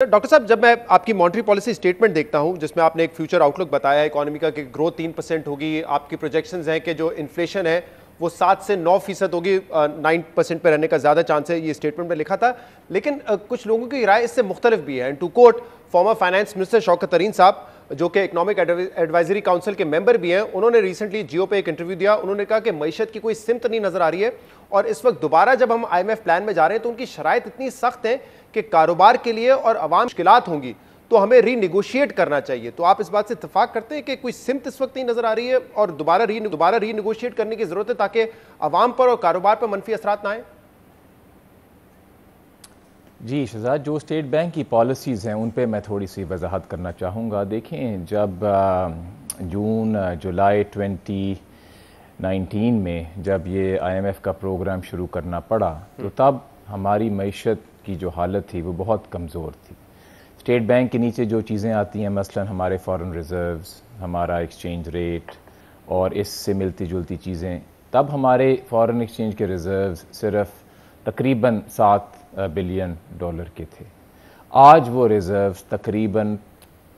Doctor साहब, जब मैं आपकी मॉनेटरी पॉलिसी स्टेटमेंट देखता हूं जिसमें आपने एक फ्यूचर आउटलुक बताया है इकोनॉमी का कि ग्रोथ 3% होगी, आपकी प्रोजेक्शंस हैं कि जो इन्फ्लेशन है वो 7 से 9% होगी, 9% पे रहने का ज़्यादा चांस है, ये स्टेटमेंट में लिखा था। लेकिन कुछ लोगों की राय इससे मुख्तलिफ भी है। And to quote former finance minister Shaukat Tarin साहब, जो कि इकोनॉमिक एडवाइजरी काउंसिल के मेंबर भी हैं, उन्होंने रिसेंटली जियो पे एक इंटरव्यू दिया। उन्होंने कहा कि मईशत की कोई सिमत नहीं नजर आ रही है और इस वक्त दोबारा जब हम IMF प्लान में जा रहे हैं तो उनकी शराइत इतनी सख्त है कि कारोबार के लिए और अवाम मुश्किलात होंगी तो हमें रीनिगोशिएट करना चाहिए। तो आप इस बात से इत्तेफाक करते हैं कि कोई सिमत इस वक्त नहीं नजर आ रही है और दोबारा रीनिगोशिएट करने की जरूरत है ताकि अवाम पर और कारोबार पर मनफी असरात ना आए? जी शहजाद, जो स्टेट बैंक की पॉलिसीज़ हैं उन पे मैं थोड़ी सी वजाहत करना चाहूँगा। देखें, जब जून जुलाई 2019 में जब ये IMF का प्रोग्राम शुरू करना पड़ा तो तब हमारी मईशत की जो हालत थी वो बहुत कमज़ोर थी। स्टेट बैंक के नीचे जो चीज़ें आती हैं, मसलन हमारे फॉरेन रिज़र्व्स, हमारा एक्सचेंज रेट और इससे मिलती जुलती चीज़ें, तब हमारे फॉरेन एक्सचेंज के रिज़र्व्स सिर्फ तकरीबन $7 बिलियन के थे। आज वो रिज़र्व्स तकरीबन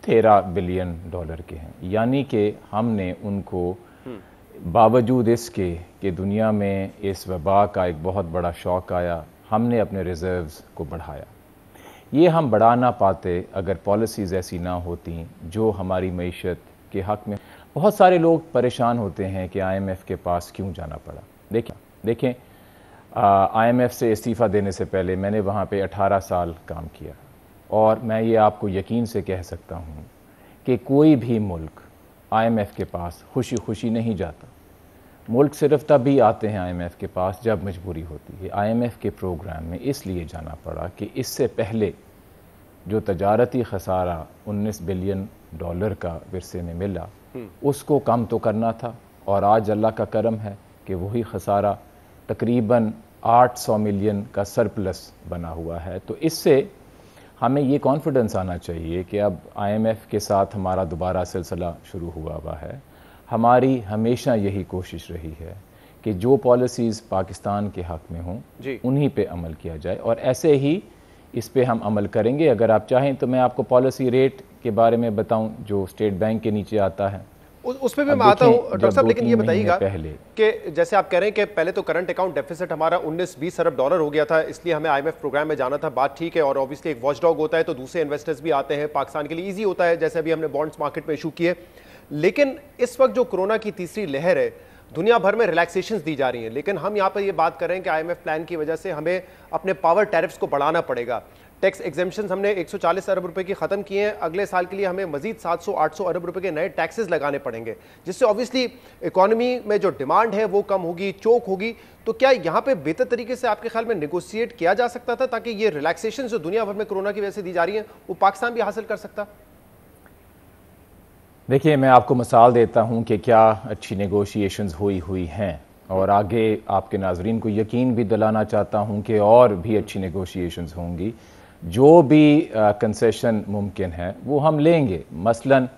$13 बिलियन के हैं। यानी कि हमने उनको बावजूद इसके कि दुनिया में इस वबा का एक बहुत बड़ा शौक आया, हमने अपने रिज़र्व्स को बढ़ाया। ये हम बढ़ा ना पाते अगर पॉलिसीज़ ऐसी ना होती जो हमारी मईशत के हक़ में। बहुत सारे लोग परेशान होते हैं कि IMF के पास क्यों जाना पड़ा। देखें IMF से इस्तीफ़ा देने से पहले मैंने वहाँ पे 18 साल काम किया और मैं ये आपको यकीन से कह सकता हूँ कि कोई भी मुल्क IMF के पास खुशी खुशी नहीं जाता। मुल्क सिर्फ तभी आते हैं IMF के पास जब मजबूरी होती है। IMF के प्रोग्राम में इसलिए जाना पड़ा कि इससे पहले जो तजारती खसारा $19 बिलियन का विरसे में मिला उसको कम तो करना था, और आज अल्लाह का करम है कि वही खसारा तकरीबन 800 मिलियन का सरप्लस बना हुआ है। तो इससे हमें ये कॉन्फिडेंस आना चाहिए कि अब IMF के साथ हमारा दोबारा सिलसिला शुरू हुआ है। हमारी हमेशा यही कोशिश रही है कि जो पॉलिसीज़ पाकिस्तान के हक़ में हों उन्हीं पे अमल किया जाए, और ऐसे ही इस पे हम अमल करेंगे। अगर आप चाहें तो मैं आपको पॉलिसी रेट के बारे में बताऊं जो स्टेट बैंक के नीचे आता है, उस पे भी मैं आता हूँ डॉक्टर साहब। लेकिन ये बताइएगा कि जैसे आप कह रहे हैं कि पहले तो करंट अकाउंट डेफिसिट हमारा 19-20 अरब डॉलर हो गया था, इसलिए हमें IMF प्रोग्राम में जाना था, बात ठीक है। और ऑब्वियसली एक वॉचडॉग होता है तो दूसरे इन्वेस्टर्स भी आते हैं, पाकिस्तान के लिए ईजी होता है, जैसे अभी हमने बॉन्ड्स मार्केट में इशू किए। लेकिन इस वक्त जो कोरोना की तीसरी लहर है, दुनिया भर में रिलैक्सेशंस दी जा रही हैं, लेकिन हम यहाँ पर ये बात कर रहे हैं कि IMF प्लान की वजह से हमें अपने पावर टैरिफ्स को बढ़ाना पड़ेगा। टैक्स एग्जेम्पशंस हमने 140 अरब रुपए की ख़त्म किए हैं, अगले साल के लिए हमें मजीद 700-800 अरब रुपए के नए टैक्सेस लगाने पड़ेंगे, जिससे ऑब्वियसली इकोनॉमी में जो डिमांड है वो कम होगी, चोक होगी। तो क्या यहाँ पे बेहतर तरीके से आपके ख्याल में नेगोशिएट किया जा सकता था ताकि ये रिलैक्सेशन जो दुनिया भर में कोरोना की वजह से दी जा रही है वो पाकिस्तान भी हासिल कर सकता? देखिए, मैं आपको मिसाल देता हूँ कि क्या अच्छी नेगोशिएशंस हुई हैं, और आगे आपके नाजरीन को यकीन भी दिलाना चाहता हूँ कि और भी अच्छी नेगोशिएशंस होंगी। जो भी कंसेशन मुमकिन है वो हम लेंगे। मसलन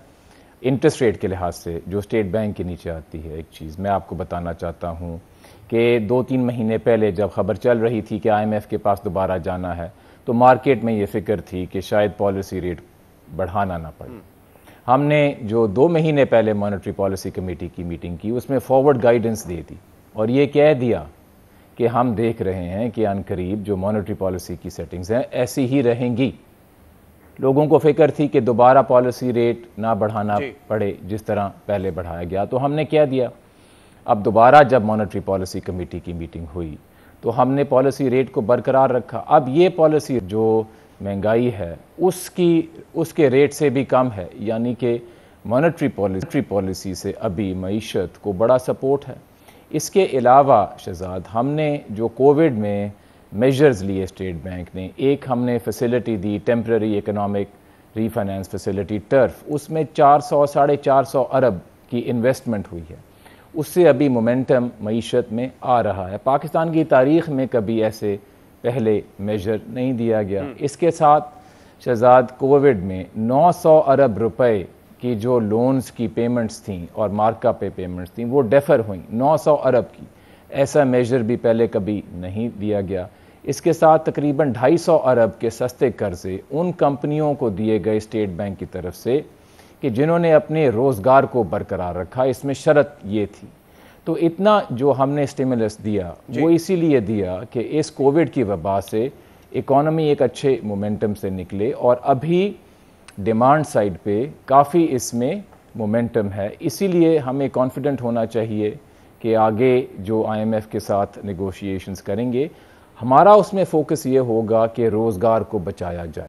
इंटरेस्ट रेट के लिहाज से जो स्टेट बैंक के नीचे आती है, एक चीज़ मैं आपको बताना चाहता हूँ कि 2-3 महीने पहले जब खबर चल रही थी कि IMF के पास दोबारा जाना है तो मार्केट में ये फ़िक्र थी कि शायद पॉलिसी रेट बढ़ाना ना पड़े। हमने जो 2 महीने पहले मॉनेटरी पॉलिसी कमेटी की मीटिंग की उसमें फॉरवर्ड गाइडेंस दे दी और ये कह दिया कि हम देख रहे हैं कि अनकरीब जो मॉनेटरी पॉलिसी की सेटिंग्स हैं ऐसी ही रहेंगी। लोगों को फिक्र थी कि दोबारा पॉलिसी रेट ना बढ़ाना पड़े जिस तरह पहले बढ़ाया गया, तो हमने क्या दिया, अब दोबारा जब मॉनेटरी पॉलिसी कमेटी की मीटिंग हुई तो हमने पॉलिसी रेट को बरकरार रखा। अब ये पॉलिसी जो महंगाई है उसके रेट से भी कम है, यानी कि मॉनेटरी पॉलिसी से अभी मईशत को बड़ा सपोर्ट है। इसके अलावा शहजाद, हमने जो कोविड में मेजर्स लिए स्टेट बैंक ने, एक हमने फैसिलिटी दी temporary economic refinance facility turf, उसमें 400-450 अरब की इन्वेस्टमेंट हुई है। उससे अभी मोमेंटम मईशत में आ रहा है। पाकिस्तान की तारीख़ में कभी ऐसे पहले मेजर नहीं दिया गया। इसके साथ शहजाद, कोविड में 900 अरब रुपए की जो लोन्स की पेमेंट्स थी और मार्कअप पे पेमेंट्स थी वो डेफर हुई, 900 अरब की। ऐसा मेजर भी पहले कभी नहीं दिया गया। इसके साथ तकरीबन 250 अरब के सस्ते कर्जे उन कंपनियों को दिए गए स्टेट बैंक की तरफ से कि जिन्होंने अपने रोज़गार को बरकरार रखा। इसमें शर्त ये थी। तो इतना जो हमने स्टिमुलस दिया वो इसीलिए दिया कि इस कोविड की वबा से इकॉनमी एक अच्छे मोमेंटम से निकले, और अभी डिमांड साइड पे काफ़ी इसमें मोमेंटम है। इसीलिए हमें कॉन्फिडेंट होना चाहिए कि आगे जो IMF के साथ नेगोशिएशंस करेंगे, हमारा उसमें फोकस ये होगा कि रोज़गार को बचाया जाए।